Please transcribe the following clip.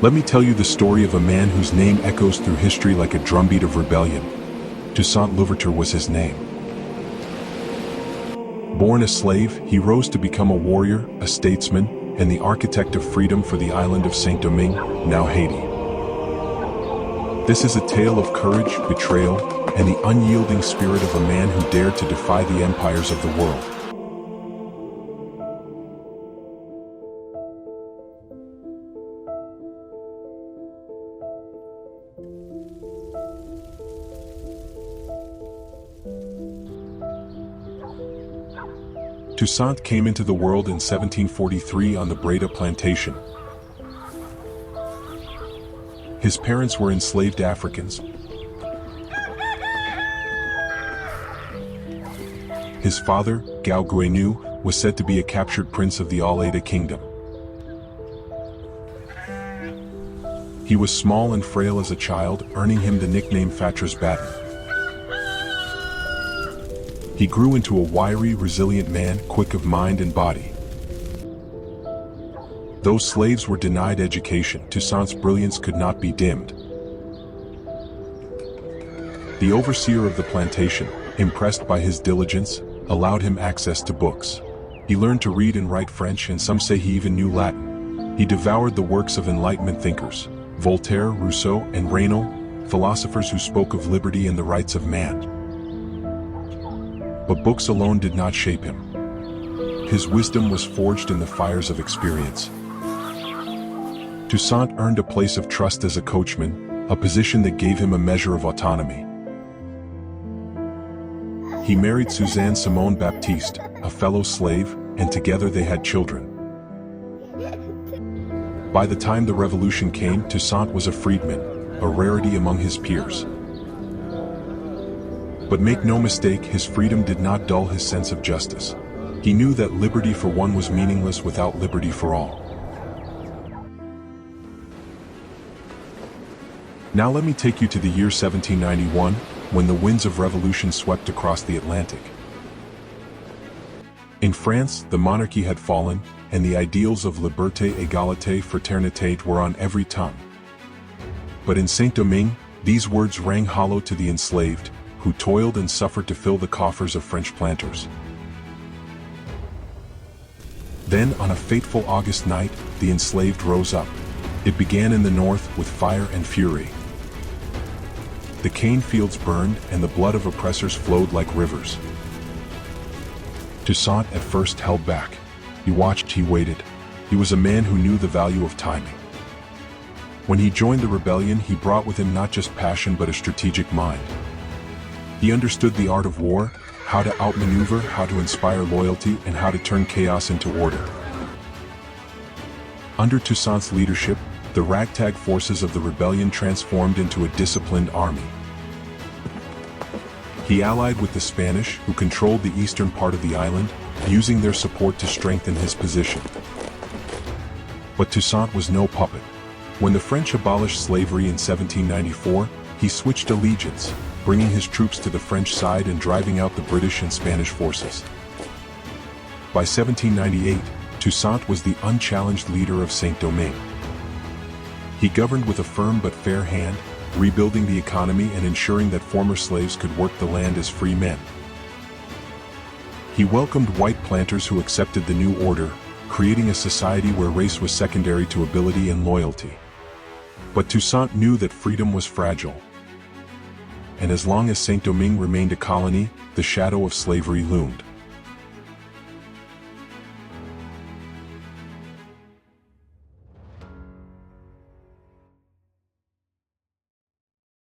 Let me tell you the story of a man whose name echoes through history like a drumbeat of rebellion. Toussaint Louverture was his name. Born a slave, he rose to become a warrior, a statesman, and the architect of freedom for the island of Saint-Domingue, now Haiti. This is a tale of courage, betrayal, and the unyielding spirit of a man who dared to defy the empires of the world. Toussaint came into the world in 1743 on the Breda plantation. His parents were enslaved Africans. His father, Gauguinu, was said to be a captured prince of the Outwitted kingdom. He was small and frail as a child, earning him the nickname Fatras Batten. He grew into a wiry, resilient man, quick of mind and body. Though slaves were denied education, Toussaint's brilliance could not be dimmed. The overseer of the plantation, impressed by his diligence, allowed him access to books. He learned to read and write French, and some say he even knew Latin. He devoured the works of Enlightenment thinkers, Voltaire, Rousseau, and Reynal, philosophers who spoke of liberty and the rights of man. But books alone did not shape him. His wisdom was forged in the fires of experience. Toussaint earned a place of trust as a coachman, a position that gave him a measure of autonomy. He married Suzanne Simone Baptiste, a fellow slave, and together they had children. By the time the revolution came, Toussaint was a freedman, a rarity among his peers. But make no mistake, his freedom did not dull his sense of justice. He knew that liberty for one was meaningless without liberty for all. Now let me take you to the year 1791, when the winds of revolution swept across the Atlantic. In France, the monarchy had fallen, and the ideals of liberté, égalité, fraternité were on every tongue. But in Saint-Domingue, these words rang hollow to the enslaved, who toiled and suffered to fill the coffers of French planters. Then, on a fateful August night, the enslaved rose up. It began in the north with fire and fury. The cane fields burned, and the blood of oppressors flowed like rivers. Toussaint at first held back. He watched, he waited. He was a man who knew the value of timing. When he joined the rebellion, he brought with him not just passion but a strategic mind. He understood the art of war, how to outmaneuver, how to inspire loyalty, and how to turn chaos into order. Under Toussaint's leadership, the ragtag forces of the rebellion transformed into a disciplined army. He allied with the Spanish, who controlled the eastern part of the island, using their support to strengthen his position. But Toussaint was no puppet. When the French abolished slavery in 1794, he switched allegiance, bringing his troops to the French side and driving out the British and Spanish forces. By 1798, Toussaint was the unchallenged leader of Saint-Domingue. He governed with a firm but fair hand, rebuilding the economy and ensuring that former slaves could work the land as free men. He welcomed white planters who accepted the new order, creating a society where race was secondary to ability and loyalty. But Toussaint knew that freedom was fragile. And as long as Saint-Domingue remained a colony, the shadow of slavery loomed.